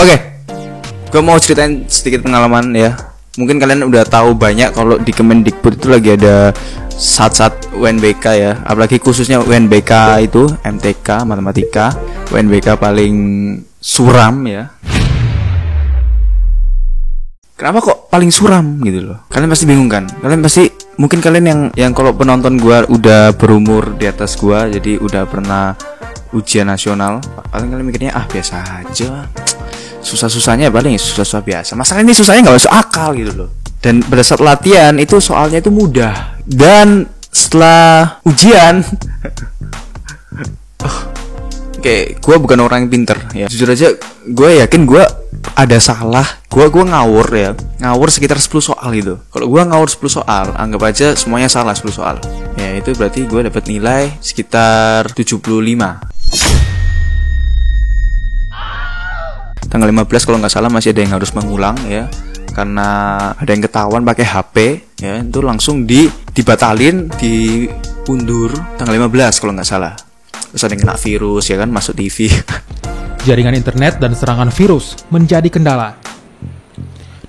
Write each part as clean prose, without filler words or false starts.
Oke, gue mau ceritain sedikit pengalaman ya. Mungkin kalian udah tahu banyak kalau di Kemendikbud itu lagi ada SAT UNBK ya. Apalagi khususnya UNBK itu MTK matematika, UNBK paling suram ya. Kenapa kok paling suram gitu loh? Kalian pasti bingung kan? Mungkin kalian yang kalau penonton gua udah berumur di atas gua, jadi udah pernah ujian nasional, paling kalian mikirnya biasa aja. Susah-susahnya paling susah-susah biasa. Masalah ini susahnya nggak masuk akal gitu loh. Dan pada saat latihan itu soalnya itu mudah. Dan setelah ujian Oke, gue bukan orang yang pinter ya. Jujur aja, gue yakin gue ada salah. Gue ngawur ya. Ngawur sekitar 10 soal gitu. Kalau gue ngawur 10 soal, anggap aja semuanya salah 10 soal. Ya itu berarti gue dapat nilai sekitar 75. Tanggal 15 kalau nggak salah masih ada yang harus mengulang ya. Karena ada yang ketahuan pakai HP ya, itu langsung dibatalin, diundur tanggal 15 kalau nggak salah. Terus ada yang kena virus ya kan, masuk TV. Jaringan internet dan serangan virus menjadi kendala.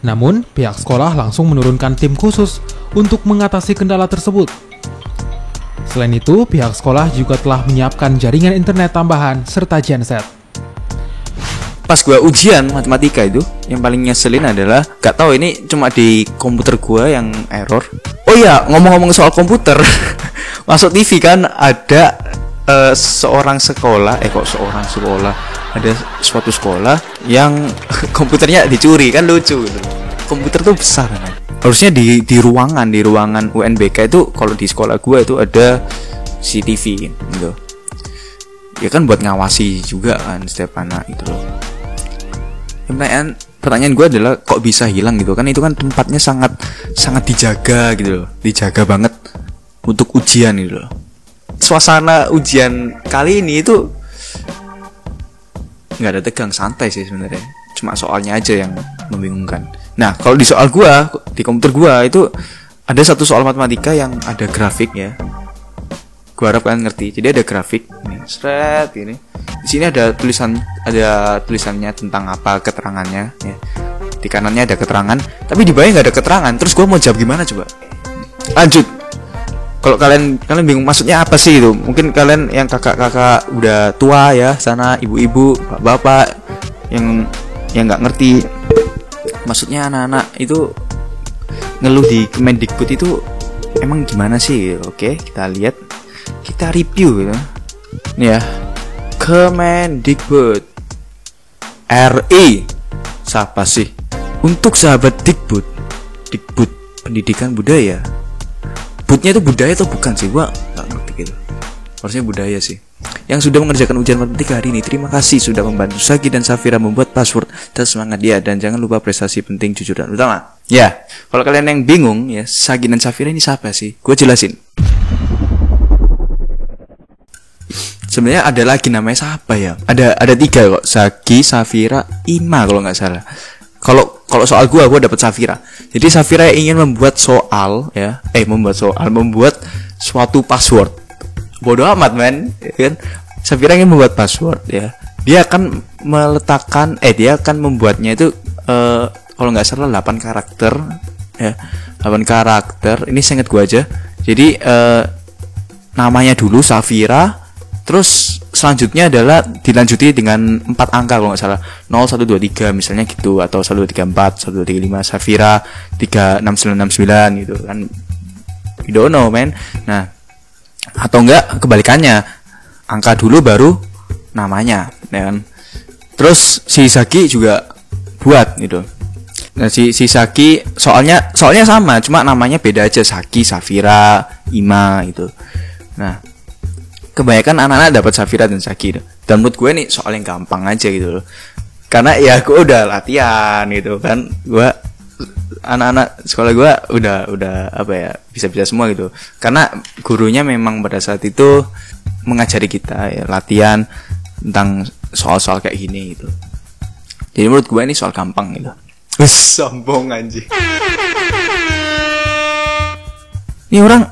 Namun, pihak sekolah langsung menurunkan tim khusus untuk mengatasi kendala tersebut. Selain itu, pihak sekolah juga telah menyiapkan jaringan internet tambahan serta genset. Pas gue ujian matematika itu, yang paling nyeselin adalah gak tahu ini cuma di komputer gue yang error. Oh iya, ngomong-ngomong soal komputer, masuk TV kan ada seorang sekolah, ada suatu sekolah yang komputernya dicuri, kan lucu gitu. Komputer tuh besar kan. Harusnya di ruangan UNBK itu, kalau di sekolah gue itu ada CCTV gitu. Ya kan buat ngawasi juga kan setiap anak gitu loh. Pertanyaan gue adalah kok bisa hilang gitu kan? Itu kan tempatnya sangat dijaga gitu loh, dijaga banget untuk ujian gitu loh. Suasana ujian kali ini itu nggak ada tegang, santai sih sebenarnya. Cuma soalnya aja yang membingungkan. Nah kalau di soal gua, di komputer gua itu ada satu soal matematika yang ada grafik ya. Gua harap kalian ngerti. Jadi ada grafik nih, seret ini. Di sini ada tulisannya tentang apa, keterangannya ya. Di kanannya ada keterangan, tapi di bawahnya nggak ada keterangan. Terus gua mau jawab gimana coba? Lanjut. Kalau kalian bingung maksudnya apa sih itu? Mungkin kalian yang kakak-kakak udah tua ya, sana ibu-ibu, bapak yang nggak ngerti maksudnya anak-anak itu ngeluh di Kemendikbud itu emang gimana sih? Oke, kita lihat, kita review gitu. Nih ya, Kemendikbud RI. Siapa sih? Untuk sahabat Dikbud Pendidikan Budaya. Budnya itu budaya atau bukan sih? Gua nggak ngerti gitu. Harusnya budaya sih. Yang sudah mengerjakan ujian matematika hari ini, terima kasih sudah membantu Sagi dan Safira membuat password. Dan semangat ya, dan jangan lupa prestasi penting, jujur dan utama. Ya, kalau kalian yang bingung ya, Sagi dan Safira ini siapa sih? Gue jelasin. Sebenarnya ada lagi namanya siapa ya? Ada 3 kok, Sagi, Safira, Ima kalau nggak salah. Kalau soal gue dapat Safira. Jadi Safira ingin membuat membuat suatu password. Bodoh amat men, ya kan? Safira ingin membuat password ya. Dia akan membuatnya itu kalau nggak salah 8 karakter ya. 8 karakter. Ini seingat gue aja. Jadi namanya dulu Safira, terus selanjutnya adalah dilanjuti dengan 4 angka kalau nggak salah, 0, 1, 2, 3 misalnya gitu, atau 1, 2, 3, 4, 1, 2, 3, 5 Safira 36969 gitu kan. We don't know man. Nah, atau enggak kebalikannya, angka dulu baru namanya ya kan. Terus si Saki juga buat gitu. Nah si Saki soalnya sama, cuma namanya beda aja, Saki, Safira, Ima gitu. Nah kebanyakan anak-anak dapat Safira dan Saki. Dan menurut gue nih soal yang gampang aja gitu loh. Karena ya gue udah latihan gitu kan. Anak-anak sekolah gue udah bisa-bisa semua gitu. Karena gurunya memang pada saat itu mengajari kita ya, latihan tentang soal-soal kayak gini gitu. Jadi menurut gue ini soal gampang gitu. Sombong anjing. Ini orang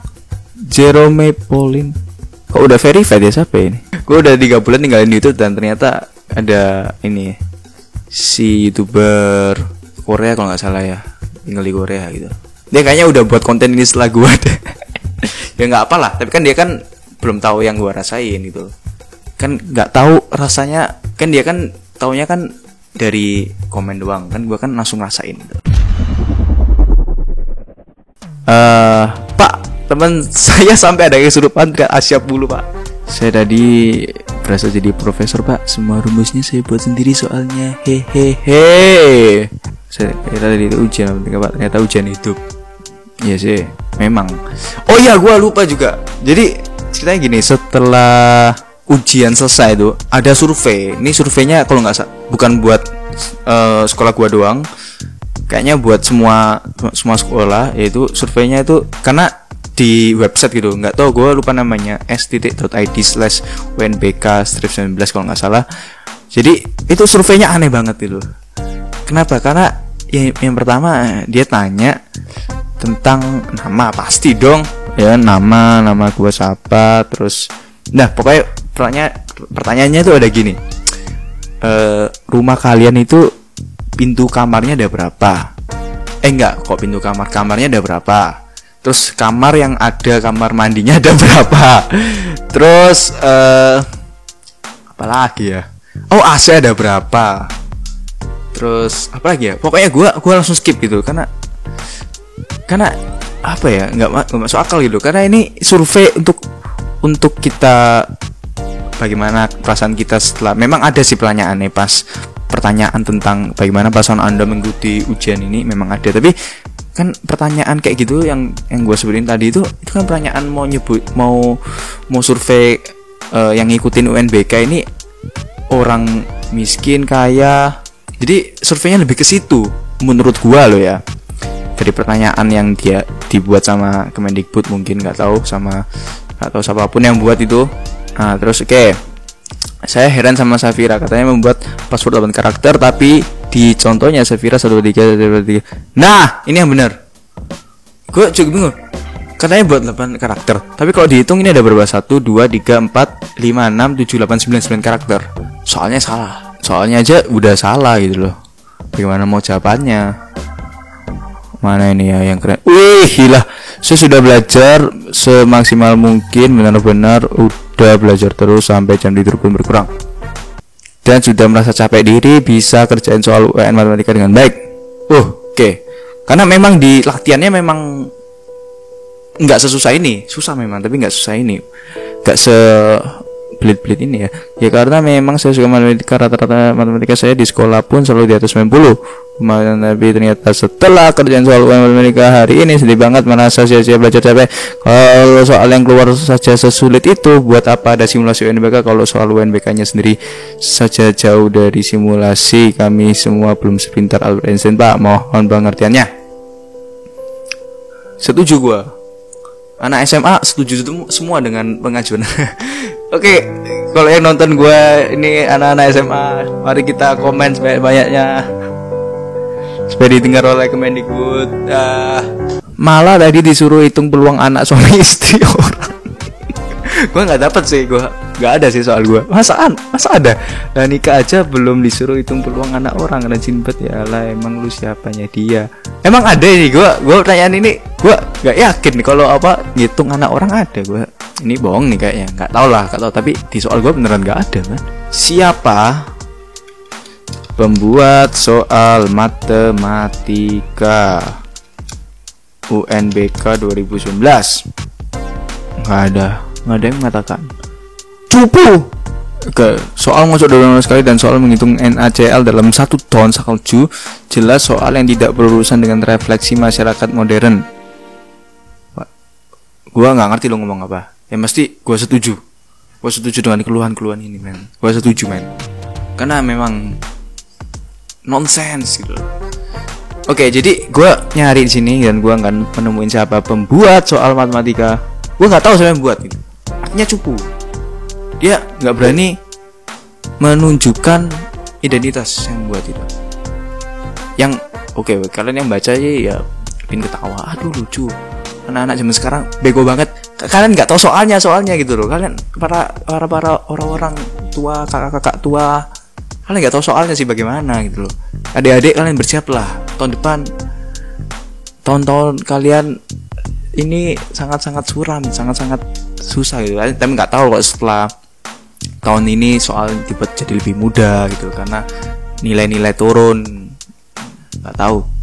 Jerome Pauline. Kok udah verified ya siapa ini? Gue udah 3 bulan tinggalin YouTube dan ternyata ada ini si YouTuber Korea kalau nggak salah ya, tinggal di Korea gitu. Dia kayaknya udah buat konten ini setelah gue deh. Ya nggak apalah, tapi kan dia kan belum tahu yang gue rasain gitu. Kan nggak tahu rasanya, kan dia kan taunya kan dari komen doang, kan gue kan langsung rasain gitu. Pak, teman saya sampai ada kesurupan ke Asyap dulu pak. Saya tadi berasa jadi profesor pak, semua rumusnya saya buat sendiri soalnya, hehehe. Saya kira tadi itu ujian, pak, ternyata ujian hidup. Iya sih, memang. Oh iya, gue lupa juga. Jadi ceritanya gini, setelah ujian selesai itu ada survei. Ini surveinya kalau nggak bukan buat sekolah gue doang, kayaknya buat semua sekolah, yaitu surveinya itu karena di website gitu, nggak tahu gue lupa namanya, s.id/unbk-19 kalau nggak salah. Jadi itu surveinya aneh banget itu. Kenapa? Karena yang pertama dia tanya tentang nama, pasti dong ya, nama gue siapa, terus nah pokoknya pertanyaannya itu ada gini, rumah kalian itu pintu kamarnya ada berapa? Enggak, kok pintu kamarnya ada berapa? Terus kamar yang ada kamar mandinya ada berapa? Terus apa lagi ya? Oh, AC ada berapa? Terus apa lagi ya? Pokoknya gue langsung skip gitu karena apa ya? Nggak masuk akal gitu. Karena ini survei untuk kita, bagaimana perasaan kita setelah, memang ada sih pertanyaannya pas pertanyaan tentang bagaimana perasaan Anda mengikuti ujian ini, memang ada, tapi kan pertanyaan kayak gitu yang gue sebutin tadi itu kan pertanyaan mau survei yang ngikutin UNBK ini orang miskin, kaya, jadi surveinya lebih ke situ menurut gue loh ya, dari pertanyaan yang dia dibuat sama Kemendikbud, mungkin nggak tahu siapapun yang buat itu. Nah terus oke. Saya heran sama Safira, katanya membuat password 8 karakter, tapi di contohnya Safira 123. Nah, ini yang benar. Gue juga bingung. Katanya buat 8 karakter, tapi kalau dihitung ini ada berapa? 1, 2, 3, 4, 5, 6, 7, 8, 9 karakter. Soalnya salah. Soalnya aja udah salah gitu loh. Bagaimana mau jawabannya? Mana ini ya yang keren? Wih, gila. Saya sudah belajar semaksimal mungkin, benar-benar udah belajar terus sampai jam tidur pun berkurang. Dan sudah merasa capek diri, bisa kerjain soal UN matematika dengan baik. Oke. Karena memang di latihannya memang nggak sesusah ini, susah memang, tapi nggak susah ini, nggak belit-belit ini ya. Ya karena memang saya suka matematika, rata-rata matematika saya di sekolah pun selalu di atas 90. Tapi ternyata setelah kerjaan soal matematika hari ini sedih banget, merasa sia-sia belajar capek. Kalau soal yang keluar saja sesulit itu, buat apa ada simulasi UNBK kalau soal UNBK-nya sendiri saja jauh dari simulasi. Kami semua belum sepintar Albert Einstein, Pak. Mohon pengertiannya. Setuju gua. Anak SMA setuju semua dengan pengajuan. Oke, kalau yang nonton gua ini anak-anak SMA, mari kita komen sebanyak-banyaknya supaya didengar oleh Kemendikbud. Malah tadi disuruh hitung peluang anak suami istri orang. Gue nggak dapet sih, gue nggak ada sih soal gue. Masa ada? Nah, nikah aja belum disuruh hitung peluang anak orang, rajin bet ya lah. Emang lu siapanya dia? Emang ada nih, gue pertanyaan ini gue nggak yakin kalau apa ngitung anak orang ada. Gue ini bohong nih kayaknya, nggak tahu tapi di soal gue beneran nggak ada kan. Siapa pembuat soal matematika UNBK 2019? Nggak ada yang mengatakan cupu. Oke, soal masuk dalam sekali dan soal menghitung NaCl dalam 1 ton salju, jelas soal yang tidak berurusan dengan refleksi masyarakat modern. Gua nggak ngerti lo ngomong apa. Ya mesti gua setuju dengan keluhan ini, men. Gua setuju, men. Karena memang nonsense gitu. Oke, jadi gue nyari di sini dan gue nggak menemuin siapa pembuat soal matematika. Gue nggak tahu siapa yang buat gitu. Artinya cupu. Dia nggak berani menunjukkan identitas yang buat itu. Yang oke, kalian yang baca ya bikin ketawa. Aduh lucu. Anak-anak zaman sekarang bego banget. Kalian nggak tahu soalnya gitu loh. Kalian para orang-orang tua, kakak-kakak tua, kalian nggak tahu soalnya sih bagaimana gitu loh. Adik-adik kalian bersiaplah, tahun depan tahun-tahun kalian ini sangat-sangat suram, sangat-sangat susah gitu. Tapi nggak tahu kok setelah tahun ini soal dibuat jadi lebih mudah gitu karena nilai-nilai turun, nggak tahu.